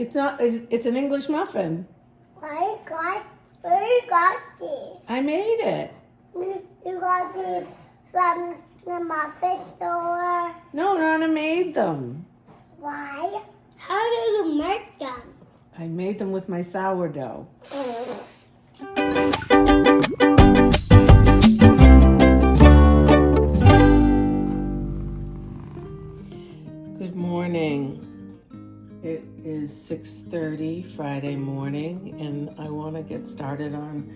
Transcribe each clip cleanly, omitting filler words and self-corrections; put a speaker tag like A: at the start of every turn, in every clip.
A: It's not, it's an English muffin.
B: Where you got these?
A: I made it.
B: You got these from the muffin store?
A: No, Nana made them.
B: Why? How do you make them?
A: I made them with my sourdough. Good morning. It is 6:30 Friday morning, and I want to get started on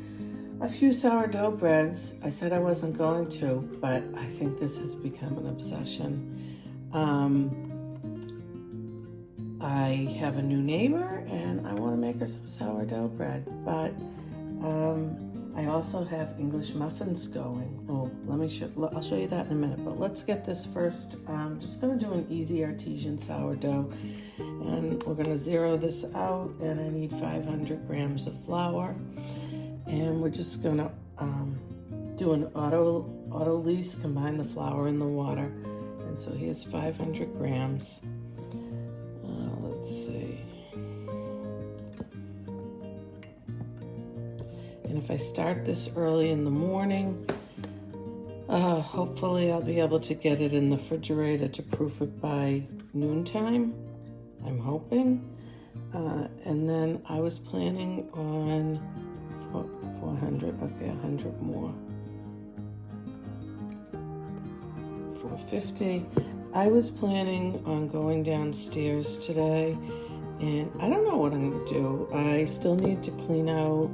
A: a few sourdough breads. I said I wasn't going to, but I think this has become an obsession. I have a new neighbor, and I want to make her some sourdough bread, but I also have English muffins going. Oh, I'll show you that in a minute, but let's get this first. I'm just going to do an easy artesian sourdough, and we're going to zero this out, and I need 500 grams of flour, and we're just going to do an auto lease, combine the flour and the water, and so here's 500 grams. Let's see. And if I start this early in the morning, hopefully I'll be able to get it in the refrigerator to proof it by noontime. I'm hoping. And then I was planning on 400, okay, 100 more. 450. I was planning on going downstairs today, and I don't know what I'm going to do. I still need to clean out.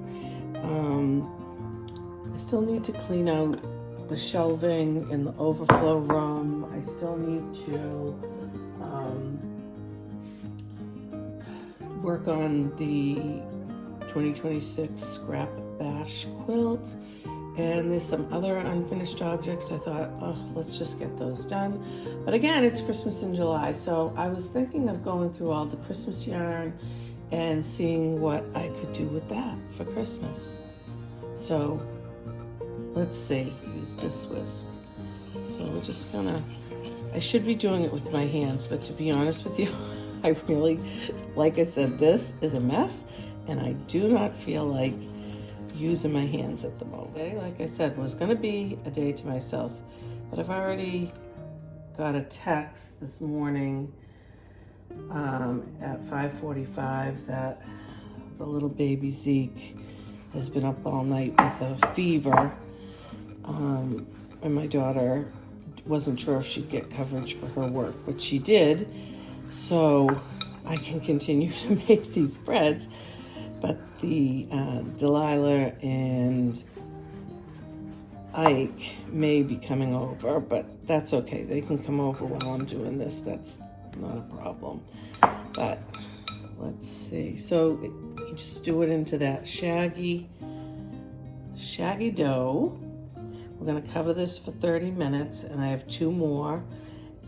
A: The shelving in the overflow room. I still need to work on the 2026 scrap bash quilt. And there's some other unfinished objects. I thought, let's just get those done. But again, it's Christmas in July, so I was thinking of going through all the Christmas yarn and seeing what I could do with that for Christmas. So let's see, use this whisk. So we're just gonna, I should be doing it with my hands, but to be honest with you, I really, like I said, this is a mess, and I do not feel like using my hands at the moment. Like I said, was gonna be a day to myself, but I've already got a text this morning at 5:45 that the little baby Zeke has been up all night with a fever, and my daughter wasn't sure if she'd get coverage for her work, but she did, so I can continue to make these breads. But the Delilah and Ike may be coming over, but that's okay. They can come over while I'm doing this. That's not a problem. But let's see. So you just do it into that shaggy dough. We're gonna cover this for 30 minutes, and I have 2 more.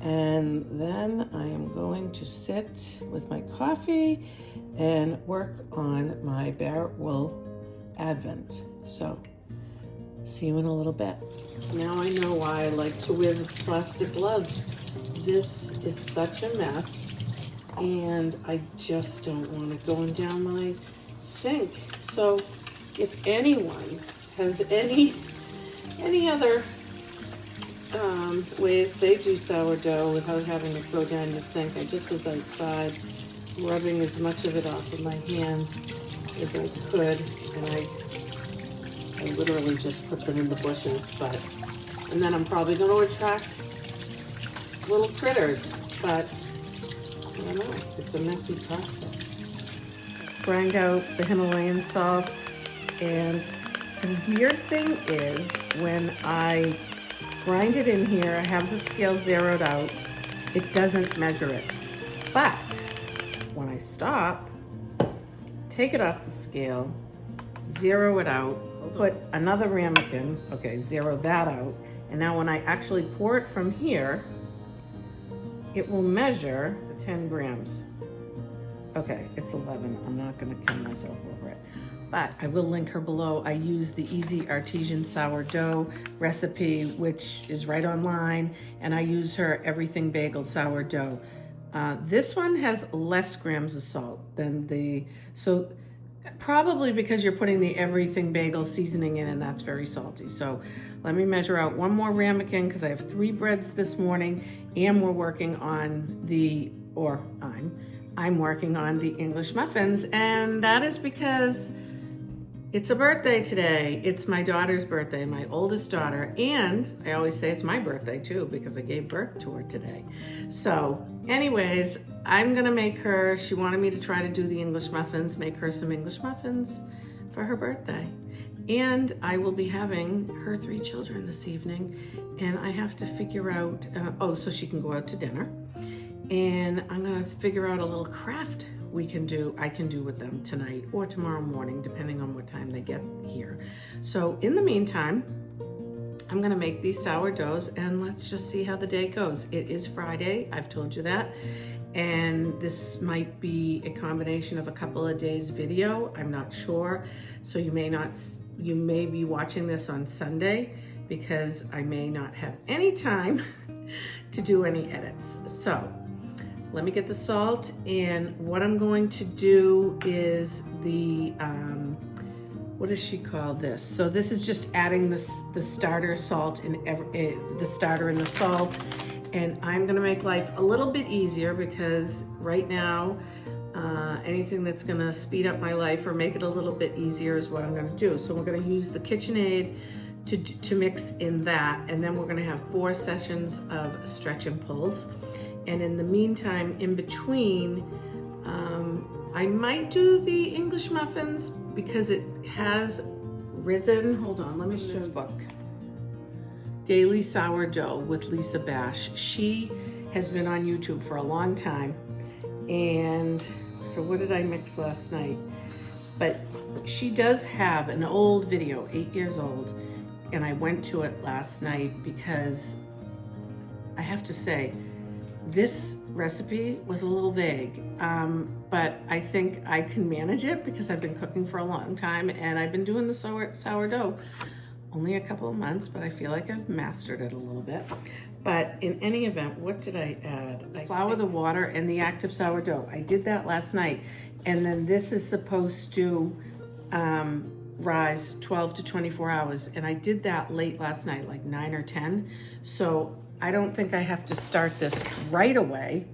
A: And then I am going to sit with my coffee and work on my Barrett wool advent. So see you in a little bit. Now I know why I like to wear the plastic gloves. This is such a mess, and I just don't want it going down my sink. So if anyone has any other ways they do sourdough without having to go down the sink, I just was outside rubbing as much of it off of my hands as I could, and I literally just put them in the bushes, and then I'm probably going to attract little critters, but I don't know, it's a messy process. Grind out the Himalayan salt, and the weird thing is when I grind it in here, I have the scale zeroed out, it doesn't measure it, but when I stop, take it off the scale, zero it out, put another ramekin, okay, zero that out, and now when I actually pour it from here, it will measure the 10 grams. Okay, it's 11. I'm not gonna kill myself over it, but I will link her below. I use the easy artesian sourdough recipe, which is right online, and I use her everything bagel sourdough. This one has less grams of salt than so probably because you're putting the everything bagel seasoning in, and that's very salty. So let me measure out one more ramekin because I have 3 breads this morning, and we're working on I'm working on the English muffins, and that is because it's a birthday today. It's my daughter's birthday, my oldest daughter, and I always say it's my birthday too because I gave birth to her today. So anyways, I'm gonna make her, she wanted me to try to do the English muffins, make her some English muffins for her birthday. And I will be having her 3 children this evening, and I have to figure out, so she can go out to dinner. And I'm gonna figure out a little craft I can do with them tonight or tomorrow morning, depending on what time they get here. So in the meantime, I'm gonna make these sourdoughs and let's just see how the day goes. It is Friday, I've told you that. And this might be a combination of a couple of days video, I'm not sure. So you may be watching this on Sunday because I may not have any time to do any edits. So let me get the salt, and what I'm going to do is what does she call this? So this is just adding the starter salt and the starter and the salt, and I'm gonna make life a little bit easier because right now, anything that's gonna speed up my life or make it a little bit easier is what I'm gonna do. So we're gonna use the KitchenAid to mix in that, and then we're gonna have 4 sessions of stretch and pulls. And in the meantime, in between, I might do the English muffins because it has risen. Hold on, let me show this book. Daily Sourdough with Lisa Bash. She has been on YouTube for a long time. And so what did I mix last night? But she does have an old video, 8 years old. And I went to it last night because I have to say, this recipe was a little vague, but I think I can manage it because I've been cooking for a long time and I've been doing the sourdough only a couple of months, but I feel like I've mastered it a little bit. But in any event, what did I add? I flour, the water, and the active sourdough. I did that last night, and then this is supposed to rise 12 to 24 hours, and I did that late last night, like 9 or 10. So I don't think I have to start this right away,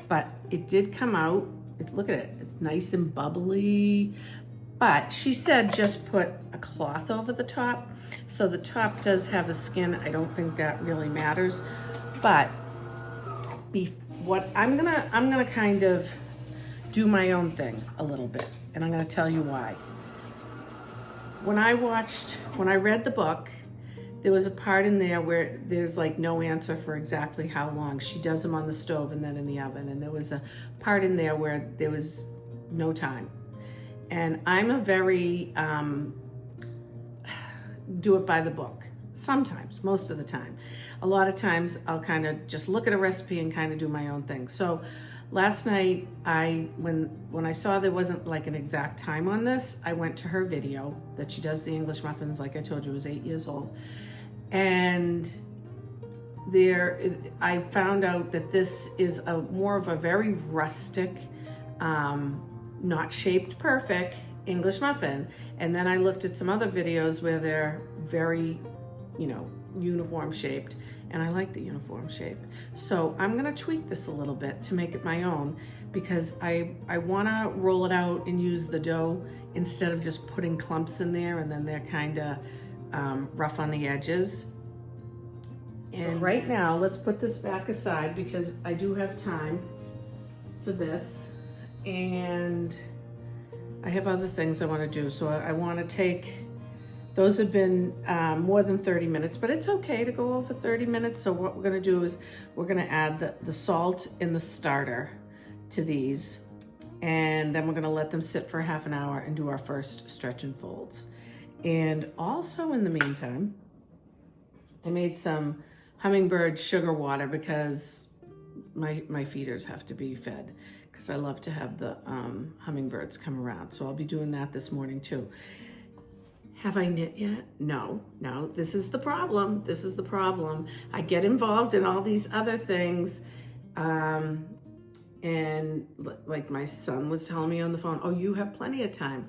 A: but it did come out. Look at it, it's nice and bubbly. But she said just put a cloth over the top. So the top does have a skin. I don't think that really matters. But what I'm gonna kind of do my own thing a little bit, and I'm gonna tell you why. When I read the book, there was a part in there where there's like no answer for exactly how long. She does them on the stove and then in the oven. And there was a part in there where there was no time. And I'm a very do it by the book. Sometimes, most of the time. A lot of times I'll kind of just look at a recipe and kind of do my own thing. So last night, when I saw there wasn't like an exact time on this, I went to her video that she does the English muffins, like I told you, it was 8 years old. And I found out that this is more of a very rustic, not shaped perfect English muffin. And then I looked at some other videos where they're very, uniform shaped, and I like the uniform shape. So I'm gonna tweak this a little bit to make it my own because I wanna roll it out and use the dough instead of just putting clumps in there and then they're kinda rough on the edges. And right now, let's put this back aside because I do have time for this, and I have other things I want to do. So I want to take, those have been more than 30 minutes, but it's okay to go over 30 minutes. So what we're going to do is we're going to add the salt in the starter to these, and then we're going to let them sit for half an hour and do our first stretch and folds. And also in the meantime, I made some hummingbird sugar water because my feeders have to be fed because I love to have the hummingbirds come around. So I'll be doing that this morning too. Have I knit yet? No, this is the problem. This is the problem. I get involved in all these other things. And like my son was telling me on the phone, oh, you have plenty of time.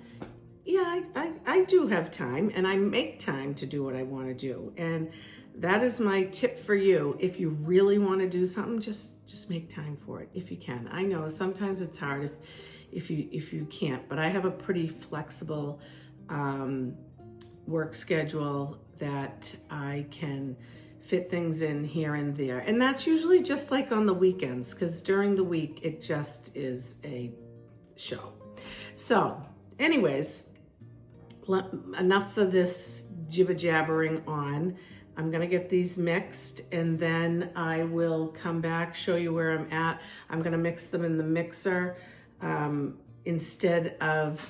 A: Yeah, I do have time, and I make time to do what I want to do. And that is my tip for you. If you really want to do something, just make time for it if you can. I know sometimes it's hard if you can't, but I have a pretty flexible work schedule that I can fit things in here and there. And that's usually just like on the weekends, because during the week it just is a show. So anyways, enough of this jibber jabbering on. I'm gonna get these mixed, and then I will come back, show you where I'm at. I'm gonna mix them in the mixer instead of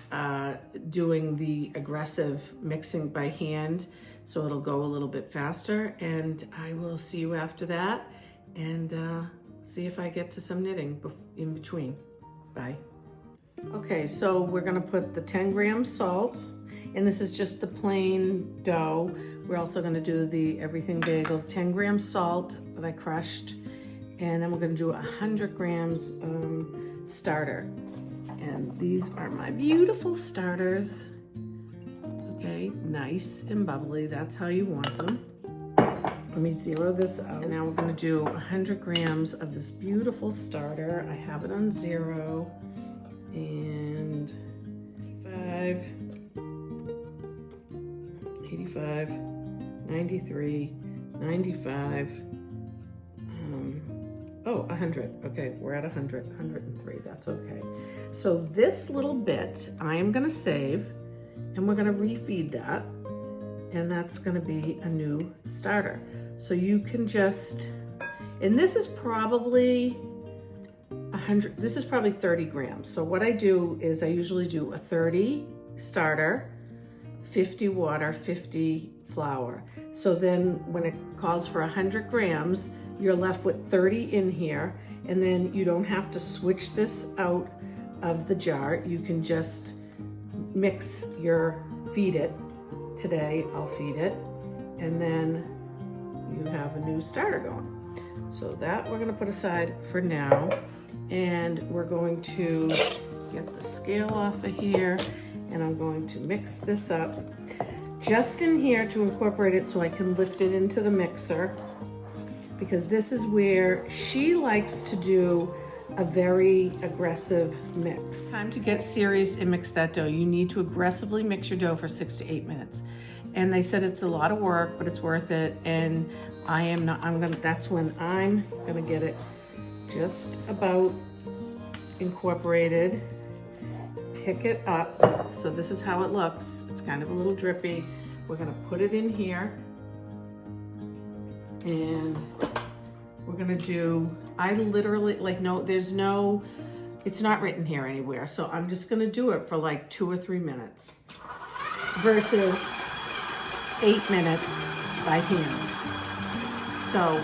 A: doing the aggressive mixing by hand, so it'll go a little bit faster. And I will see you after that and see if I get to some knitting in between. Bye. Okay, so we're gonna put the 10 grams salt, and this is just the plain dough. We're also gonna do the everything bagel, 10 grams salt that I crushed, and then we're gonna do 100 grams starter. And these are my beautiful starters. Okay, nice and bubbly, that's how you want them. Let me zero this out. And now we're gonna do 100 grams of this beautiful starter. I have it on 0 and 85, 93, 95, 100. Okay, we're at 100, 103, that's okay. So this little bit I am gonna save, and we're gonna refeed that, and that's gonna be a new starter. So you can just, and this is probably 100, this is probably 30 grams. So what I do is I usually do a 30 starter, 50 water, 50 flour. So then when it calls for 100 grams, you're left with 30 in here, and then you don't have to switch this out of the jar. You can just mix feed it. Today I'll feed it, and then you have a new starter going. So that we're gonna put aside for now, and we're going to get the scale off of here, and I'm going to mix this up just in here to incorporate it so I can lift it into the mixer, because this is where she likes to do a very aggressive mix. Time to get serious and mix that dough. You need to aggressively mix your dough for 6 to 8 minutes. And they said it's a lot of work, but it's worth it. And that's when I'm gonna get it just about incorporated. Pick it up. So this is how it looks. It's kind of a little drippy. We're gonna put it in here, and we're gonna do, I literally, it's not written here anywhere, so I'm just gonna do it for like 2 or 3 minutes versus 8 minutes by hand. So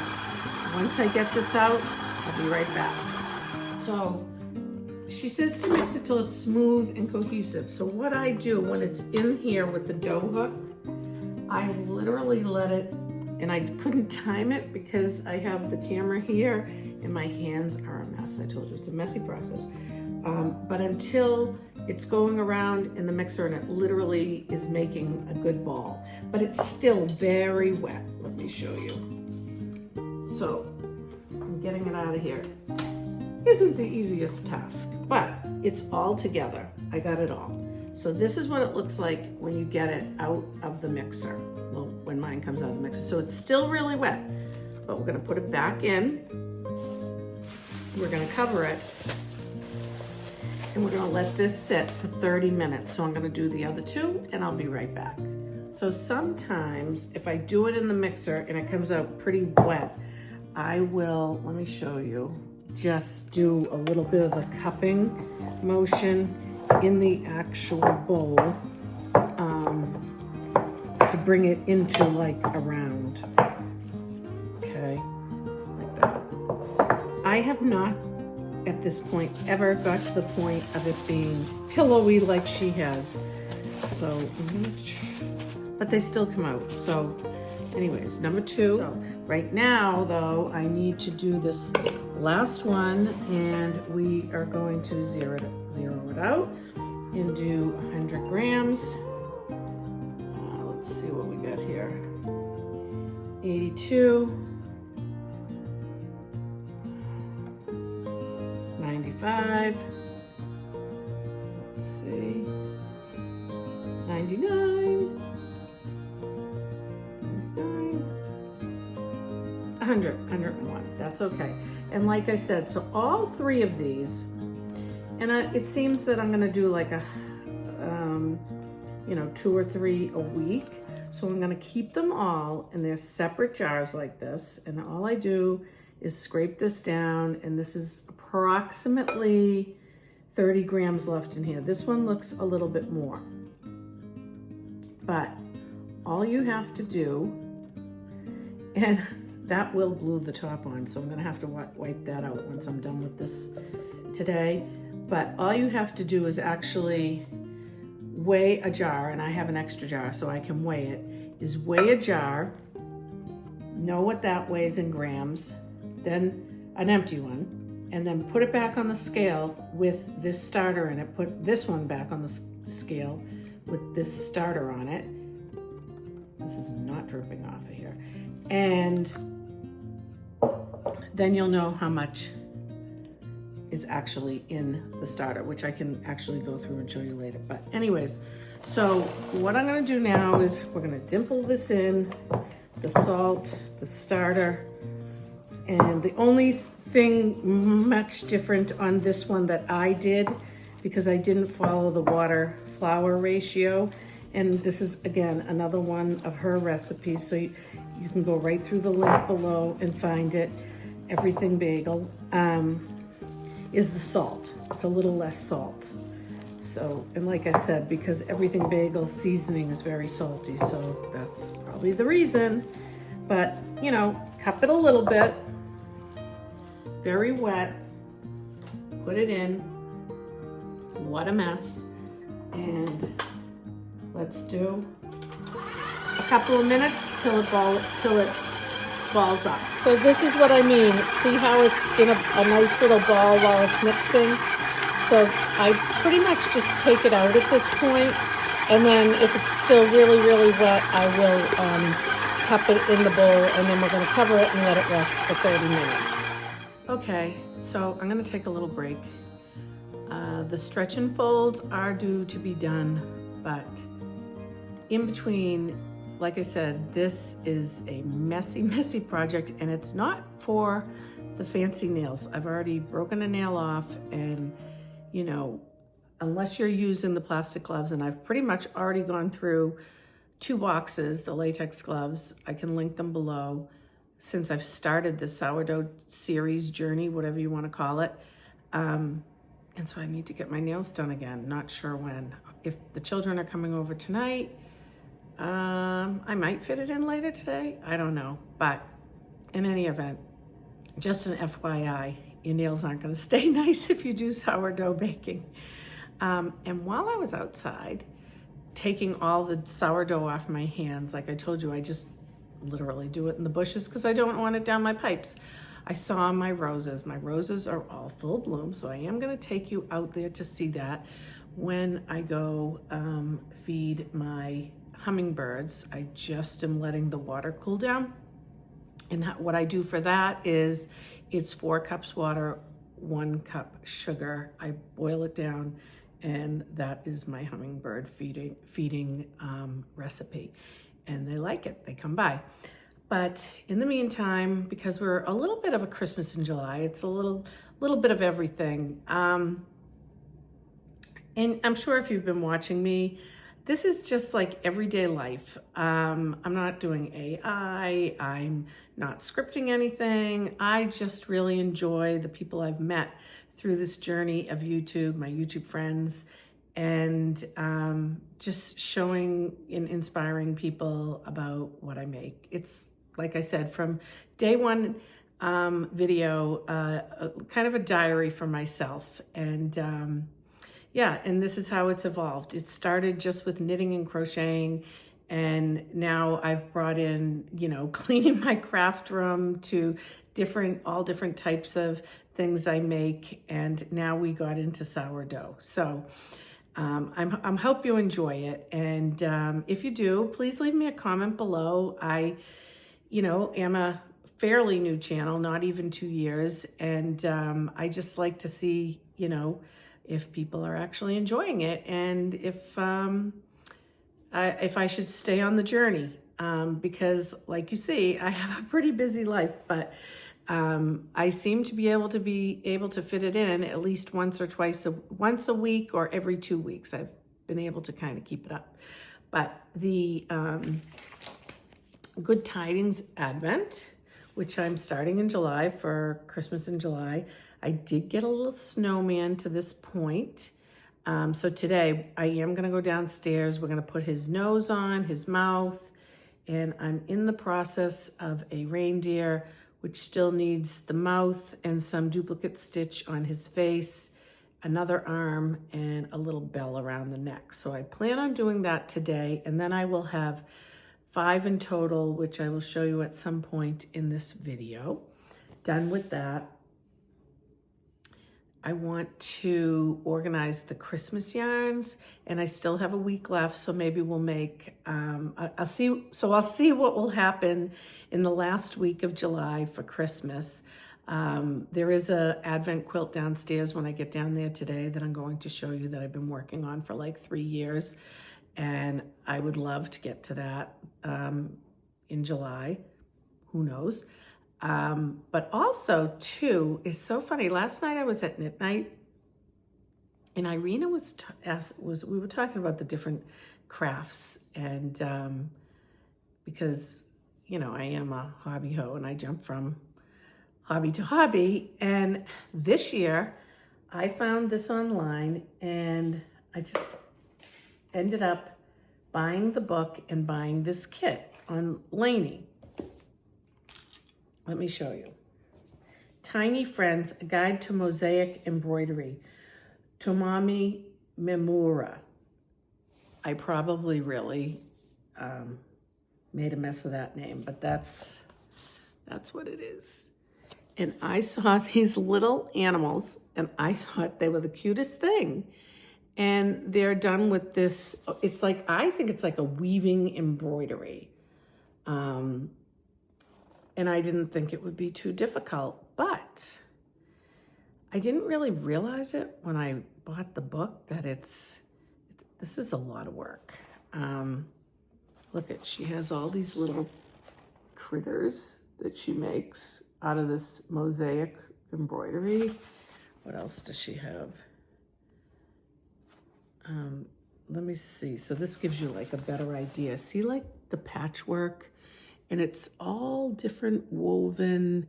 A: once I get this out, I'll be right back. So she says to mix it till it's smooth and cohesive. So what I do when it's in here with the dough hook, I literally let it, and I couldn't time it because I have the camera here and my hands are a mess. I told you it's a messy process. But until it's going around in the mixer and it literally is making a good ball, but it's still very wet. Let me show you. So I'm getting it out of here. Isn't the easiest task, but it's all together. I got it all. So this is what it looks like when you get it out of the mixer. Well, when mine comes out of the mixer. So it's still really wet, but we're gonna put it back in. We're gonna cover it, and we're gonna let this sit for 30 minutes. So I'm gonna do the other 2, and I'll be right back. So sometimes if I do it in the mixer and it comes out pretty wet, I will, let me show you, just do a little bit of the cupping motion in the actual bowl to bring it into like a round. Okay, like that. I have not at this point ever got to the point of it being pillowy like she has. So, but they still come out. So anyways, number 2. So right now though, I need to do this last one, and we are going to zero it out and do 100 grams. Let's see what we got here. 82, 95, let's see, 99, 100, 101, that's okay. And like I said, so all 3 of these, and it seems that I'm gonna do like a, 2 or 3 a week. So I'm gonna keep them all in their separate jars like this. And all I do is scrape this down, and this is approximately 30 grams left in here. This one looks a little bit more. But all you have to do, and that will glue the top on, so I'm gonna have to wipe that out once I'm done with this today. But all you have to do is actually weigh a jar, and I have an extra jar so I can weigh it, is weigh a jar, know what that weighs in grams, then an empty one, and then put it back on the scale with this starter in it. Put this one back on the scale with this starter on it. This is not dripping off of here. And then you'll know how much is actually in the starter, which I can actually go through and show you later. But anyways, so what I'm gonna do now is we're gonna dimple this in, the salt, the starter, and the only thing much different on this one that I did, because I didn't follow the water flour ratio, and this is again another one of her recipes, so you can go right through the link below and find it. Everything Bagel is the salt. It's a little less salt. So, and like I said, because Everything Bagel seasoning is very salty, so that's probably the reason. But, cup it a little bit, very wet, put it in. What a mess. And let's do a couple of minutes till it balls up. So this is what I mean. See how it's in a nice little ball while it's mixing? So I pretty much just take it out at this point, and then if it's still really, really wet, I will cup it in the bowl, and then we're gonna cover it and let it rest for 30 minutes. Okay, so I'm gonna take a little break. The stretch and folds are due to be done, but in between, like I said, this is a messy, messy project, and it's not for the fancy nails. I've already broken a nail off, and unless you're using the plastic gloves, and I've pretty much already gone through 2 boxes, the latex gloves, I can link them below, since I've started the sourdough series journey, whatever you want to call it. And so I need to get my nails done again. Not sure when. If the children are coming over tonight, I might fit it in later today. I don't know. But in any event, just an FYI, your nails aren't going to stay nice if you do sourdough baking. And while I was outside, taking all the sourdough off my hands, like I told you, I just literally do it in the bushes because I don't want it down my pipes. I saw my roses. My roses are all full bloom, so I am going to take you out there to see that when I go feed my hummingbirds. I just am letting the water cool down. And what I do for that is it's 4 cups water, 1 cup sugar. I boil it down, and that is my hummingbird feeding recipe. And they like it. They come by. But in the meantime, because we're a little bit of a Christmas in July, it's a little bit of everything. And I'm sure if you've been watching me, this is just like everyday life. I'm not doing AI. I'm not scripting anything. I just really enjoy the people I've met through this journey of YouTube, my YouTube friends, and just showing and inspiring people about what I make. It's, like I said, from day one video, kind of a diary for myself. And yeah, and this is how it's evolved. It started just with knitting and crocheting, And now I've brought in, you know, cleaning my craft room to all different types of things I make. And now we got into sourdough. So I'm hope you enjoy it. And if you do, please leave me a comment below. I, you know, am a fairly new channel, not even 2 years. And I just like to see, you know, if people are actually enjoying it, and if I should stay on the journey, because like you see, I have a pretty busy life, but I seem to be able to fit it in at least once a week or every 2 weeks. I've been able to kind of keep it up. But the Good Tidings Advent, which I'm starting in July for Christmas in July, I did get a little snowman to this point. So today I am gonna go downstairs. We're gonna put his nose on, his mouth, and I'm in the process of a reindeer, which still needs the mouth and some duplicate stitch on his face, another arm, and a little bell around the neck. So I plan on doing that today, and then I will have 5 in total, which I will show you at some point in this video. Done with that, I want to organize the Christmas yarns, and I still have a week left, so maybe we'll make, I'll see what will happen in the last week of July for Christmas. There is a Advent quilt downstairs when I get down there today that I'm going to show you that I've been working on for like 3 years, and I would love to get to that in July. Who knows? But also too, it's so funny. Last night I was at knit night, and Irina we were talking about the different crafts, and because, you know, I am a hobby ho and I jump from hobby to hobby. And this year I found this online, and I just ended up buying the book and buying this kit on Lainey. Let me show you. Tiny Friends, A Guide to Mosaic Embroidery. Tomami Mimura. I probably really made a mess of that name, but that's what it is. And I saw these little animals, and I thought they were the cutest thing. And they're done with this, it's like, I think it's like a weaving embroidery. And I didn't think it would be too difficult, but I didn't really realize it when I bought the book that this is a lot of work. Look she has all these little critters that she makes out of this mosaic embroidery. What else does she have? Let me see. So this gives you like a better idea. See like the patchwork? And it's all different woven.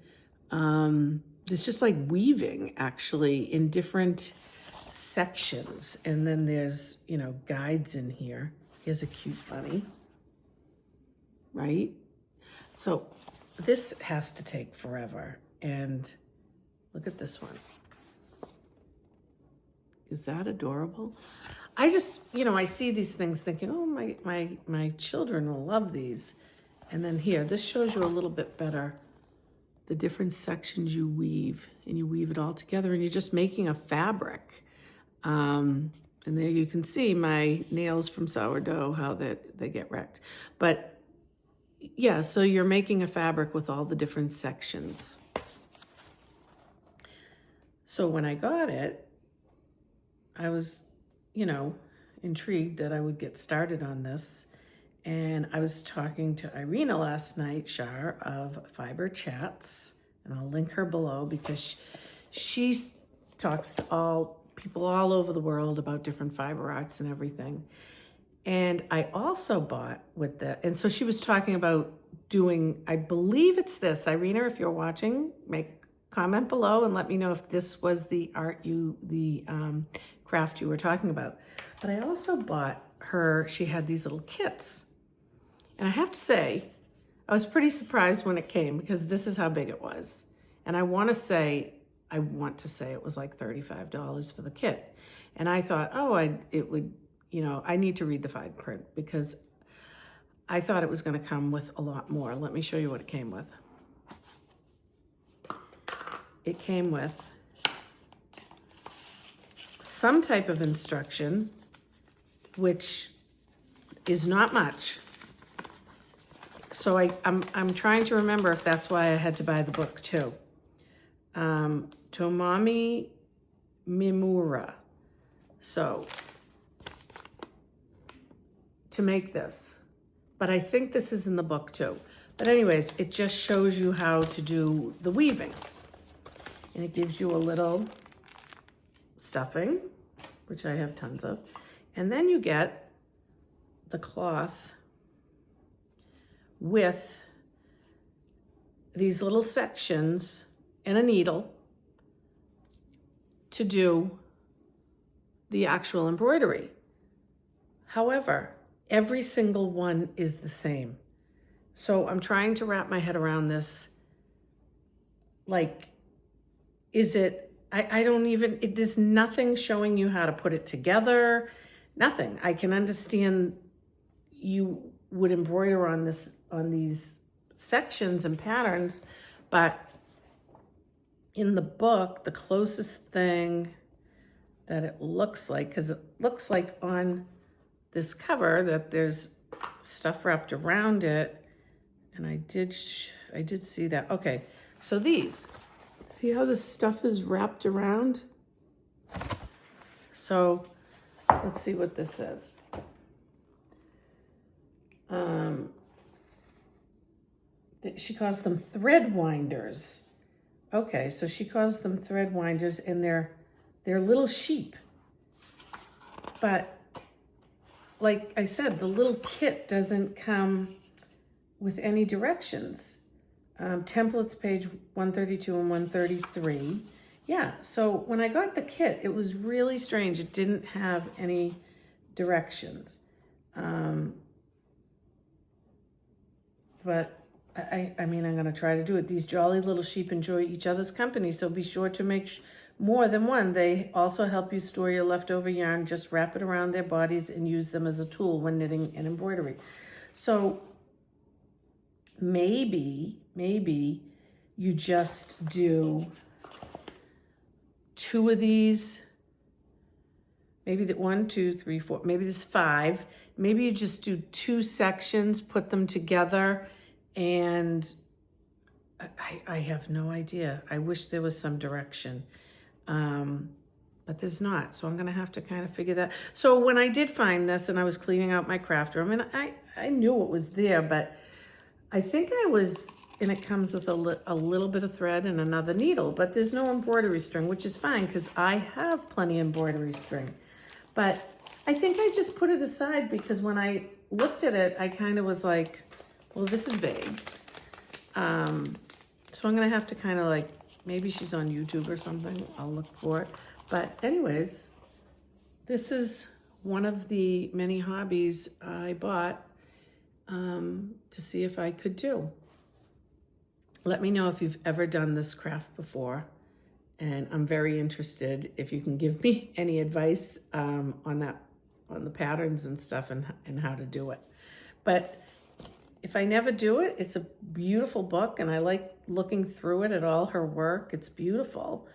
A: It's just like weaving actually in different sections. And then there's, you know, guides in here. Here's a cute bunny, right? So this has to take forever. And look at this one. Is that adorable? I just, you know, I see these things thinking, oh, my children will love these. And then here, this shows you a little bit better the different sections you weave, and you weave it all together, and you're just making a fabric. And there you can see my nails from sourdough, how they get wrecked. But yeah, so you're making a fabric with all the different sections. So when I got it, I was, you know, intrigued that I would get started on this. And I was talking to Irina last night, Shar of Fiber Chats, and I'll link her below because she talks to people all over the world about different fiber arts and everything. And I also bought and so she was talking about doing, I believe it's this. Irina, if you're watching, make a comment below and let me know if this was the craft you were talking about. But I also bought her, she had these little kits. And I have to say, I was pretty surprised when it came because this is how big it was. And I want to say it was like $35 for the kit. And I thought, it would, you know, I need to read the fine print because I thought it was going to come with a lot more. Let me show you what it came with. It came with some type of instruction, which is not much. So I'm trying to remember if that's why I had to buy the book too. Tomami Mimura. So, to make this. But I think this is in the book too. But anyways, it just shows you how to do the weaving. And it gives you a little stuffing, which I have tons of. And then you get the cloth with these little sections and a needle to do the actual embroidery. However, every single one is the same. So I'm trying to wrap my head around this. Like, is it, I don't even, there's nothing showing you how to put it together, nothing. I can understand you would embroider on these sections and patterns, but in the book, the closest thing that it looks like, because it looks like on this cover that there's stuff wrapped around it, and I did see that. Okay, so these, see how the stuff is wrapped around? So let's see what this is. She calls them thread winders. Okay, so she calls them thread winders, and they're little sheep. But like I said, the little kit doesn't come with any directions. Templates page 132 and 133. Yeah, so when I got the kit, it was really strange. It didn't have any directions. But I mean, I'm going to try to do it. These jolly little sheep enjoy each other's company, so be sure to make more than one. They also help you store your leftover yarn. Just wrap it around their bodies and use them as a tool when knitting and embroidery. So maybe you just do 2 of these. Maybe that 1, 2, 3, 4. Maybe there's 5. Maybe you just do 2 sections, put them together, and I have no idea. I wish there was some direction, but there's not. So I'm gonna have to kind of figure that. So when I did find this and I was cleaning out my craft room, and I knew it was there, but I think and it comes with a little bit of thread and another needle, but there's no embroidery string, which is fine because I have plenty of embroidery string. But I think I just put it aside because when I looked at it, I kind of was like, well, this is vague. So I'm gonna have to kind of like, maybe she's on YouTube or something. I'll look for it. But anyways, this is one of the many hobbies I bought to see if I could do. Let me know if you've ever done this craft before. And I'm very interested if you can give me any advice on the patterns and stuff and how to do it. But if I never do it, it's a beautiful book, and I like looking through it at all her work. It's beautiful.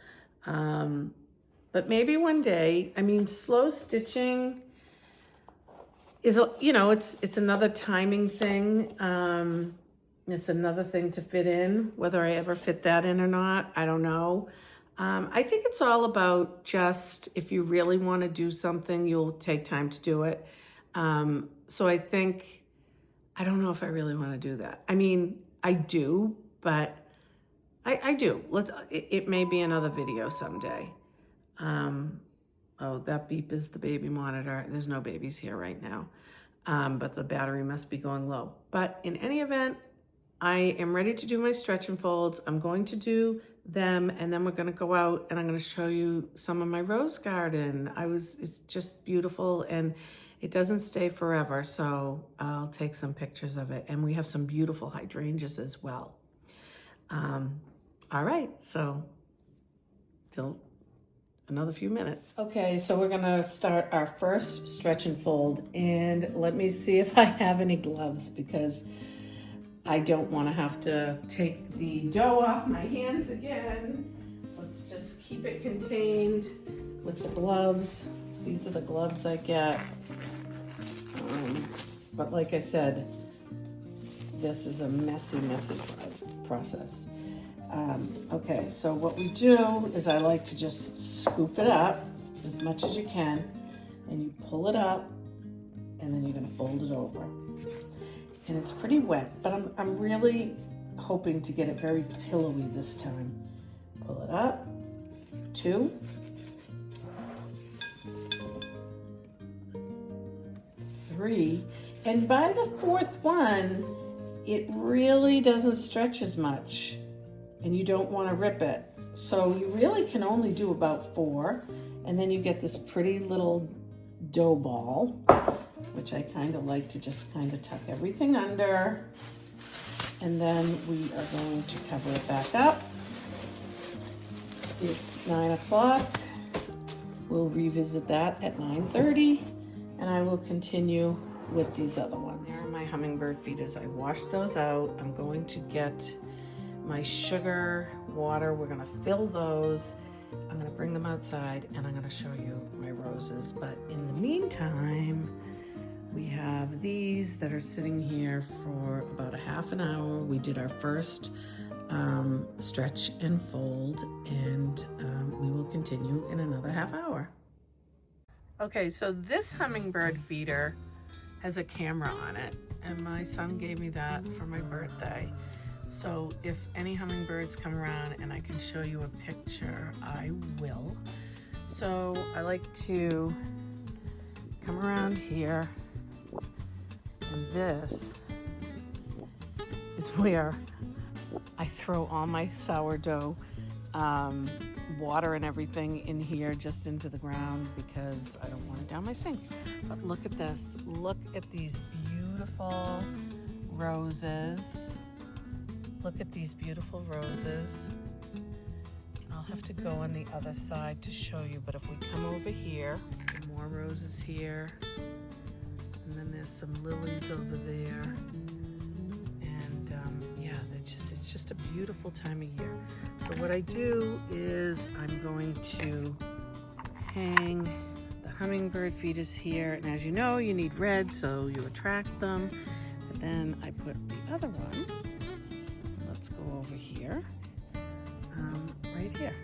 A: But maybe one day, I mean, slow stitching is, it's another timing thing. It's another thing to fit in. Whether I ever fit that in or not, I don't know. I think it's all about just, if you really want to do something, you'll take time to do it. So I think, I don't know if I really want to do that. I mean, I do, but I do. It may be another video someday. Oh, that beep is the baby monitor. There's no babies here right now, but the battery must be going low. But in any event, I am ready to do my stretch and folds. I'm going to do them, and then we're going to go out and I'm going to show you some of my rose garden. It's just beautiful, and it doesn't stay forever, so I'll take some pictures of it. And we have some beautiful hydrangeas as well. All right, so till another few minutes. Okay, so we're gonna start our first stretch and fold, and let me see if I have any gloves because I don't want to have to take the dough off my hands again. Let's just keep it contained with the gloves. These are the gloves I get. But like I said, this is a messy process. Okay, so what we do is I like to just scoop it up as much as you can, and you pull it up, and then you're gonna fold it over. And it's pretty wet, but I'm really hoping to get it very pillowy this time. Pull it up, 2, 3, and by the 4th one, it really doesn't stretch as much, and you don't want to rip it. So you really can only do about 4, and then you get this pretty little dough ball, which I kind of like to just kind of tuck everything under, and then we are going to cover it back up. It's 9 o'clock. We'll revisit that at 9:30, and I will continue with these other ones. There are my hummingbird feeders. I washed those out. I'm going to get my sugar water. We're gonna fill those. I'm gonna bring them outside and I'm gonna show you my roses. But in the meantime, we have these that are sitting here for about a half an hour. We did our first stretch and fold, and we will continue in another half hour. Okay, so this hummingbird feeder has a camera on it, and my son gave me that for my birthday. So if any hummingbirds come around and I can show you a picture, I will. So I like to come around here, and this is where I throw all my sourdough water and everything in here, just into the ground, because I don't want it down my sink. But look at this. Look at these beautiful roses. Look at these beautiful roses. I'll have to go on the other side to show you, but if we come over here, some more roses here, and then there's some lilies over there, and yeah, it's just a beautiful time of year. So what I do is I'm going to hang the hummingbird feeders here, and as you know, you need red so you attract them. But then I put the other one, let's go over here, right here.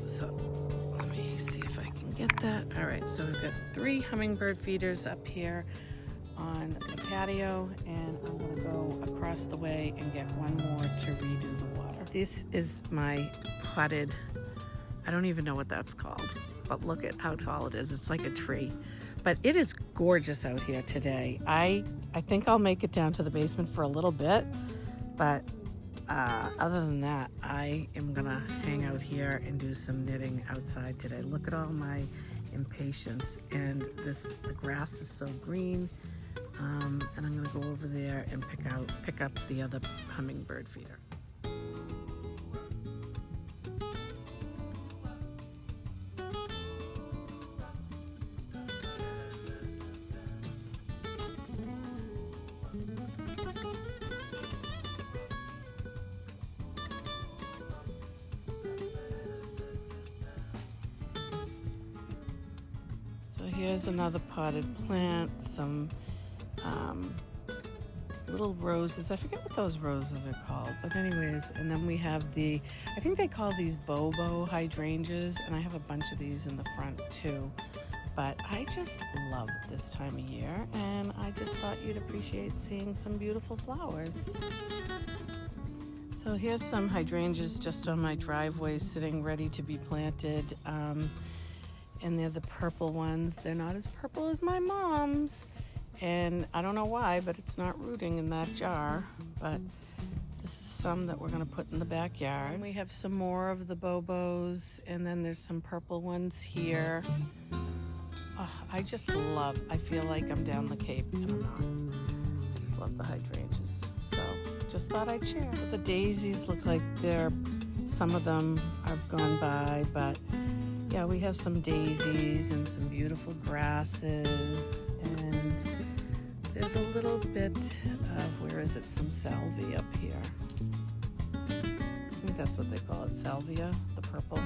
A: So let me see if I can get that. All right, so we've got 3 hummingbird feeders up here on the patio, and I'm gonna go across the way and get one more to redo the water. This is my potted, I don't even know what that's called, but look at how tall it is. It's like a tree. But it is gorgeous out here today. I think I'll make it down to the basement for a little bit, but other than that, I am gonna hang out here and do some knitting outside today. Look at all my impatiens, and the grass is so green. And I'm gonna go over there and pick up the other hummingbird feeder. So here's another potted plant, some little roses. I forget what those roses are called, but anyways, and then we have I think they call these bobo hydrangeas, and I have a bunch of these in the front too. But I just love this time of year, and I just thought you'd appreciate seeing some beautiful flowers. So here's some hydrangeas just on my driveway sitting ready to be planted. And they're the purple ones. They're not as purple as my mom's. And I don't know why, but it's not rooting in that jar. But this is some that we're gonna put in the backyard. We have some more of the bobos, and then there's some purple ones here. Oh, I feel like I'm down the Cape, and I'm not. I just love the hydrangeas. So just thought I'd share. The daisies look like they're some of them have gone by, but yeah, we have some daisies and some beautiful grasses, and there's a little bit of, where is it, some salvia up here. I think that's what they call it, salvia, the purple.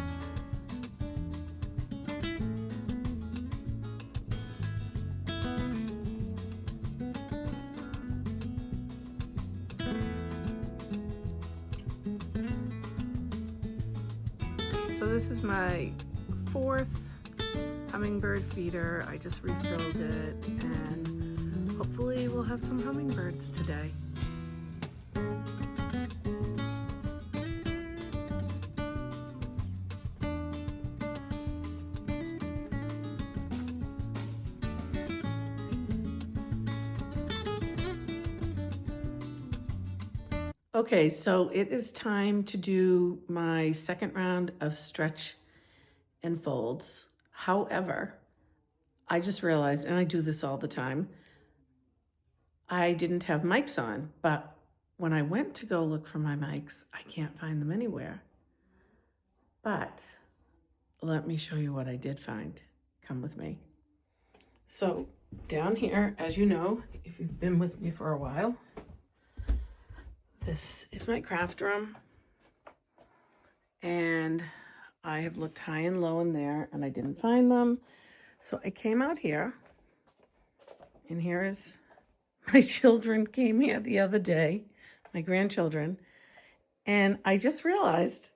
A: So this is my 4th hummingbird feeder. I just refilled it, and hopefully we'll have some hummingbirds today. Okay, so it is time to do my second round of stretch and folds. However, I just realized, and I do this all the time, I didn't have mics on, but when I went to go look for my mics, I can't find them anywhere. But let me show you what I did find. Come with me. So down here, as you know, if you've been with me for a while, this is my craft room, and I have looked high and low in there and I didn't find them. So I came out here, and here is, my children came here the other day, my grandchildren, and I just realized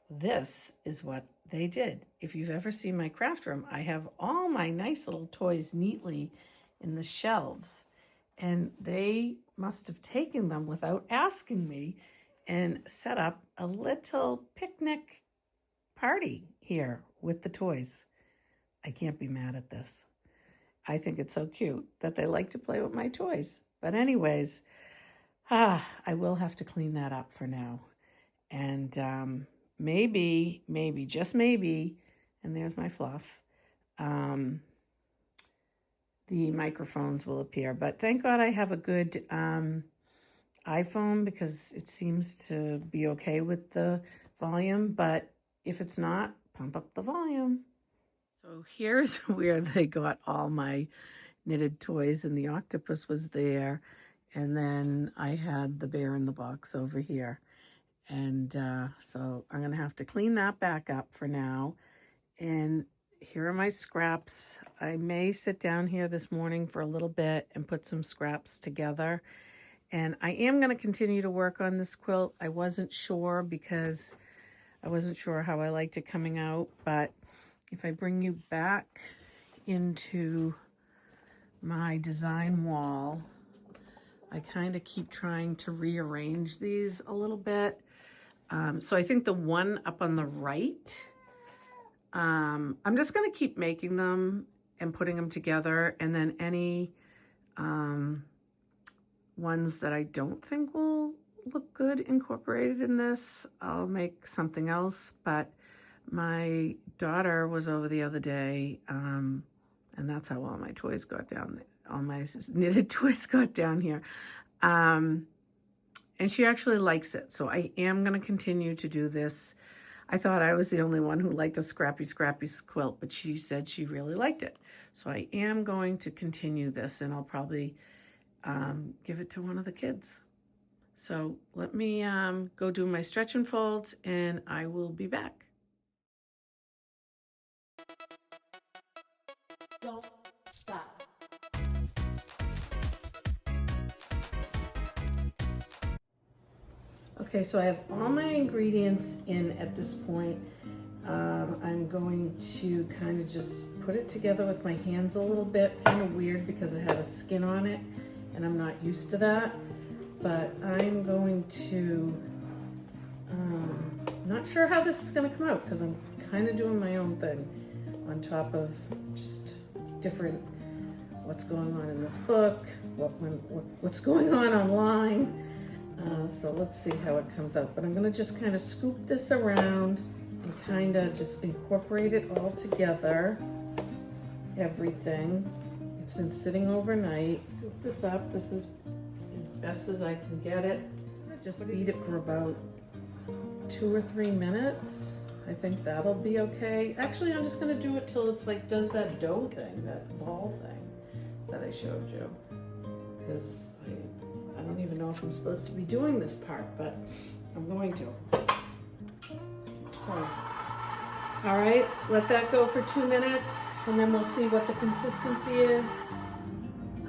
A: this is what they did. If you've ever seen my craft room, I have all my nice little toys neatly in the shelves, and they must have taken them without asking me and set up a little picnic party here with the toys. I can't be mad at this. I think it's so cute that they like to play with my toys. But anyways, I will have to clean that up for now. And maybe, just maybe, and there's my fluff, the microphones will appear. But thank God I have a good iPhone, because it seems to be okay with the volume. But if it's not, pump up the volume. So here's where they got all my knitted toys, and the octopus was there. And then I had the bear in the box over here. And so I'm going to have to clean that back up for now. And here are my scraps. I may sit down here this morning for a little bit and put some scraps together. And I am going to continue to work on this quilt. I wasn't sure, because I wasn't sure how I liked it coming out. But if I bring you back into my design wall, I kind of keep trying to rearrange these a little bit. So I think the one up on the right, I'm just going to keep making them and putting them together. And then any ones that I don't think will look good incorporated in this, I'll make something else. But my daughter was over the other day, and that's how all my toys got down there. All my knitted toys got down here. And she actually likes it. So I am going to continue to do this. I thought I was the only one who liked a scrappy quilt, but she said she really liked it. So I am going to continue this, and I'll probably give it to one of the kids. So let me go do my stretch and folds, and I will be back.
C: Don't stop.
A: Okay, so I have all my ingredients in at this point. I'm going to kind of just put it together with my hands a little bit. Kind of weird because it had a skin on it, and I'm not used to that. But I'm going to, not sure how this is going to come out, because I'm kind of doing my own thing on top of just different, what's going on in this book, what's going on online. So let's see how it comes out. But I'm going to just kind of scoop this around and kind of just incorporate it all together, everything. It's been sitting overnight. Scoop this up. This is as best as I can get it. Just beat it for about 2 or 3 minutes. I think that'll be okay. Actually, I'm just gonna do it till it's like does that dough thing, that ball thing that I showed you. Because I don't even know if I'm supposed to be doing this part, but I'm going to. So, all right, let that go for 2 minutes and then we'll see what the consistency is.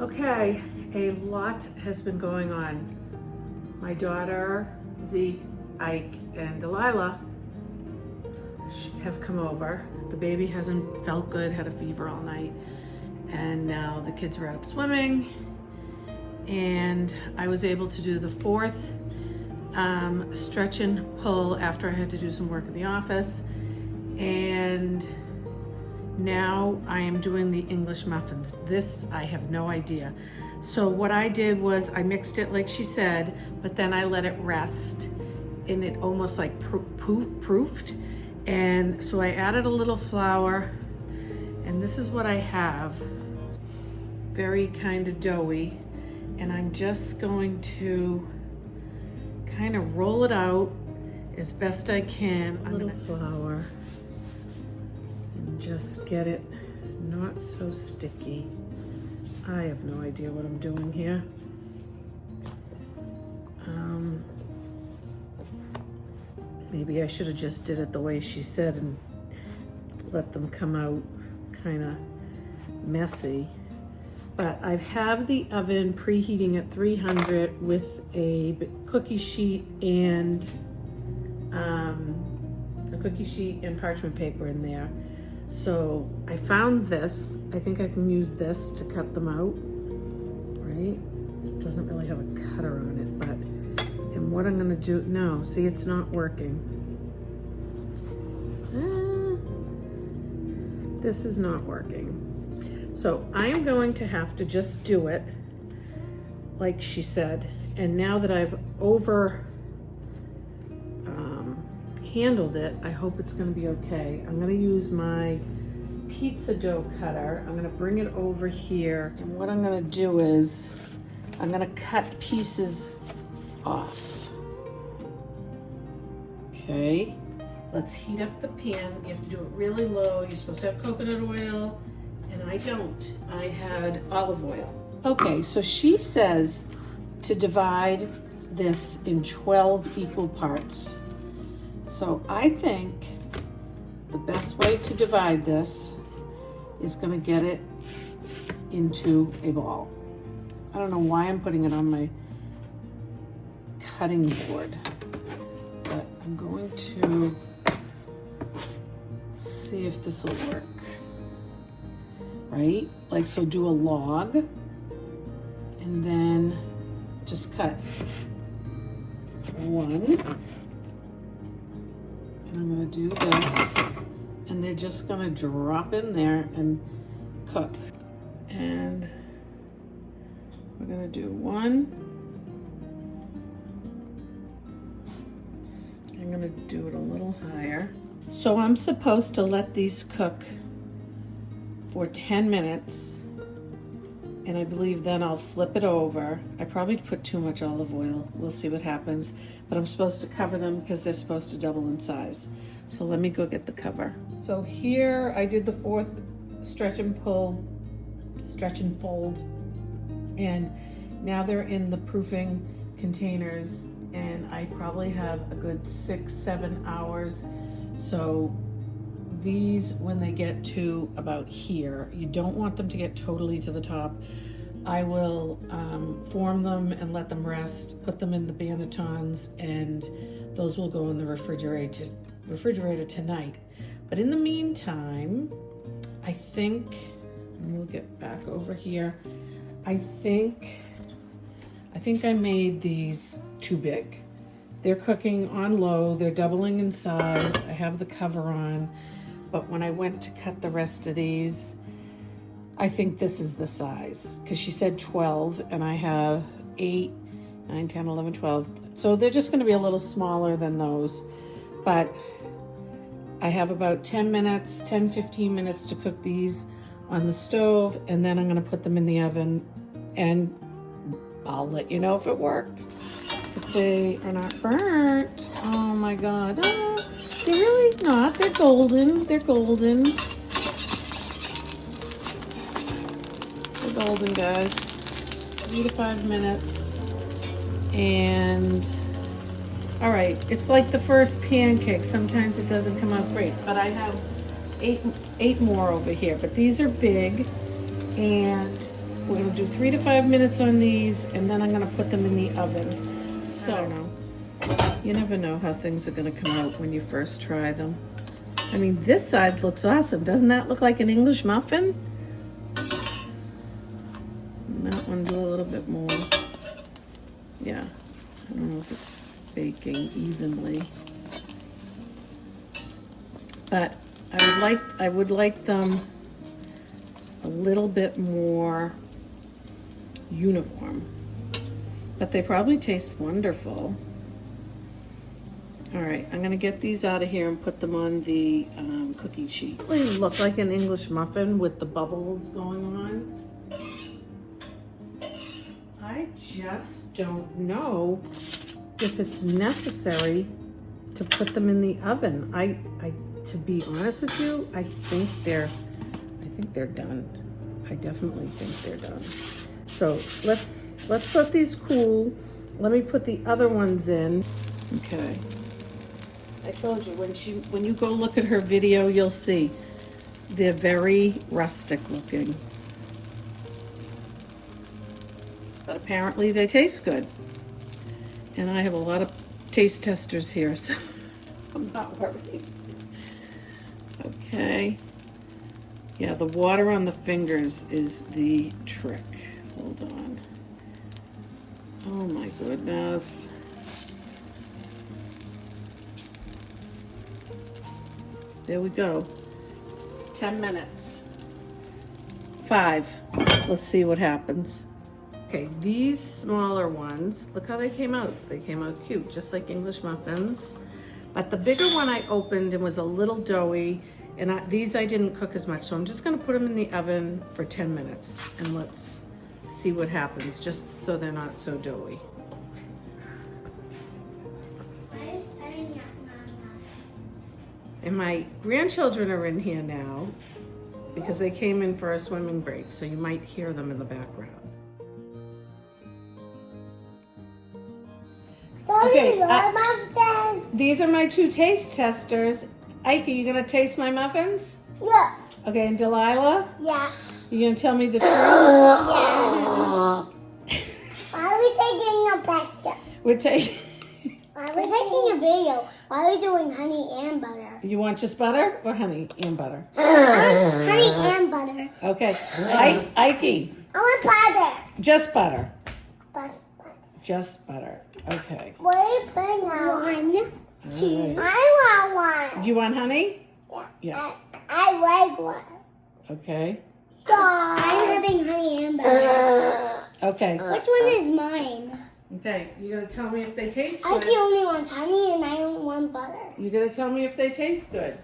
A: Okay, a lot has been going on. My daughter, Zeke, Ike, and Delilah have come over. The baby hasn't felt good, had a fever all night, and now the kids are out swimming, and I was able to do the 4th stretch and pull after I had to do some work in the office, and now I am doing the English muffins. This, I have no idea. So what I did was I mixed it like she said, but then I let it rest, and it almost like proofed. And so I added a little flour, and this is what I have. Very kind of doughy. And I'm just going to kind of roll it out as best I can. A little flour. And just get it not so sticky. I have no idea what I'm doing here. Maybe I should have just did it the way she said and let them come out kind of messy. But I have the oven preheating at 300 with a cookie sheet and parchment paper in there. So I found this. I think I can use this to cut them out, right? It doesn't really have a cutter on it, but, and what I'm gonna do, no, see, it's not working. This is not working. So I am going to have to just do it like she said. And now that I've handled it, I hope it's gonna be okay. I'm gonna use my pizza dough cutter. I'm gonna bring it over here. And what I'm gonna do is I'm gonna cut pieces off. Okay, let's heat up the pan. You have to do it really low. You're supposed to have coconut oil, and I don't. I had olive oil. Okay, so she says to divide this in 12 equal parts. So I think the best way to divide this is gonna get it into a ball. I don't know why I'm putting it on my cutting board, but I'm going to see if this will work. Right? Like, so do a log and then just cut one. And I'm gonna do this, and they're just gonna drop in there and cook. And we're gonna do one. I'm gonna do it a little higher. So I'm supposed to let these cook for 10 minutes, and I believe then I'll flip it over. I probably put too much olive oil. We'll see what happens. But I'm supposed to cover them because they're supposed to double in size. So let me go get the cover. So here I did the 4th stretch and pull, stretch and fold. And now they're in the proofing containers, and I probably have a good 6-7 hours. So these, when they get to about here, you don't want them to get totally to the top. I will form them and let them rest, put them in the bannetons, and those will go in the refrigerator tonight. But in the meantime, I think, and we'll get back over here, I think I made these too big. They're cooking on low, they're doubling in size. I have the cover on, but when I went to cut the rest of these, I think this is the size, because she said 12 and I have 8, 9, 10, 11, 12. So they're just gonna be a little smaller than those. But I have about 10 minutes, 10, 15 minutes to cook these on the stove, and then I'm gonna put them in the oven, and I'll let you know if it worked. The they are not burnt. Oh my God. Oh, they're really not. They're golden. They're golden. They're golden, guys. 3 to 5 minutes. And all right, it's like the first pancake. Sometimes it doesn't come out great, but I have eight more over here. But these are big, and we're gonna do 3 to 5 minutes on these, and then I'm gonna put them in the oven. So, I don't know. You never know how things are gonna come out when you first try them. I mean, this side looks awesome. Doesn't that look like an English muffin? And that one, do a little bit more. Yeah, I don't know if it's baking evenly. But I would like them a little bit more uniform. But they probably taste wonderful. All right, I'm gonna get these out of here and put them on the cookie sheet. They look like an English muffin with the bubbles going on. I just don't know if it's necessary to put them in the oven. I to be honest with you, I think they're done. I definitely think they're done. So let's let these cool. Let me put the other ones in. Okay. I told you, when you go look at her video, you'll see they're very rustic looking. But apparently they taste good. And I have a lot of taste testers here, so I'm not worried. Okay. Yeah, the water on the fingers is the trick. Hold on. Oh my goodness. There we go. 10 minutes. 5. Let's see what happens. Okay, these smaller ones, look how they came out. They came out cute, just like English muffins. But the bigger one I opened and was a little doughy, and these I didn't cook as much, so I'm just gonna put them in the oven for 10 minutes, and let's see what happens, just so they're not so doughy. And my grandchildren are in here now because they came in for a swimming break, so you might hear them in the background. Okay, these are my 2 taste testers. Ike, are you gonna taste my muffins?
B: Yeah.
A: Okay, and Delilah?
B: Yeah.
A: You gonna tell me the truth?
B: Yeah. Why are we taking a picture?
A: We're taking.
B: Why are we taking a video? Why are we doing honey and butter?
A: You want just butter or honey and butter?
B: Honey and butter.
A: Okay, Ike.
B: I want butter.
A: Just butter.
B: Butter.
A: Just butter. Okay.
B: What are you putting out? 1, 2.
A: Right.
B: I want one.
A: You want honey?
B: Yeah.
A: Yeah.
B: I like one.
A: Okay.
B: So I'm having honey and butter.
A: Okay.
B: Which one is mine?
A: Okay. You gotta tell me if they taste
B: I
A: good.
B: only want honey and I don't want butter.
A: You gotta tell me if they taste good.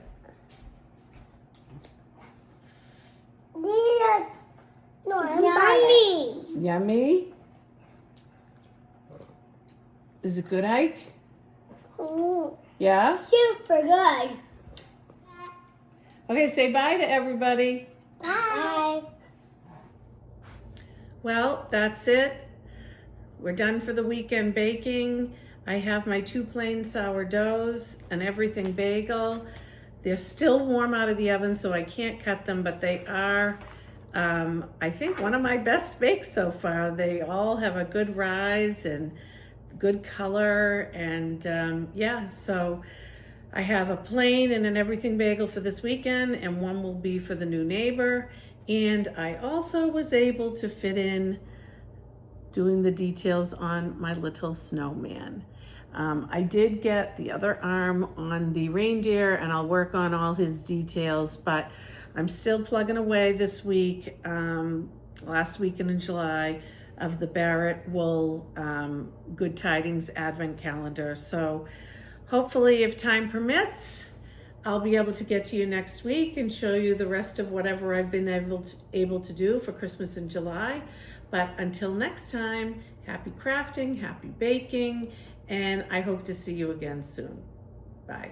B: These are yummy.
A: Yummy. Is it good, Ike?
B: Ooh,
A: Yeah?
B: super good.
A: Okay, say bye to everybody.
B: Bye.
A: Well, that's it. We're done for the weekend baking. I have my 2 plain sourdoughs, an everything bagel. They're still warm out of the oven, so I can't cut them, but they are, I think, one of my best bakes so far. They all have a good rise and good color, and yeah, so I have a plain and an everything bagel for this weekend, and one will be for the new neighbor. And I also was able to fit in doing the details on my little snowman. I did get the other arm on the reindeer, and I'll work on all his details, but I'm still plugging away this week, last weekend in July, of the Barrett Wool Good Tidings Advent Calendar. So hopefully, if time permits, I'll be able to get to you next week and show you the rest of whatever I've been able to do for Christmas in July. But until next time, happy crafting, happy baking, and I hope to see you again soon. Bye.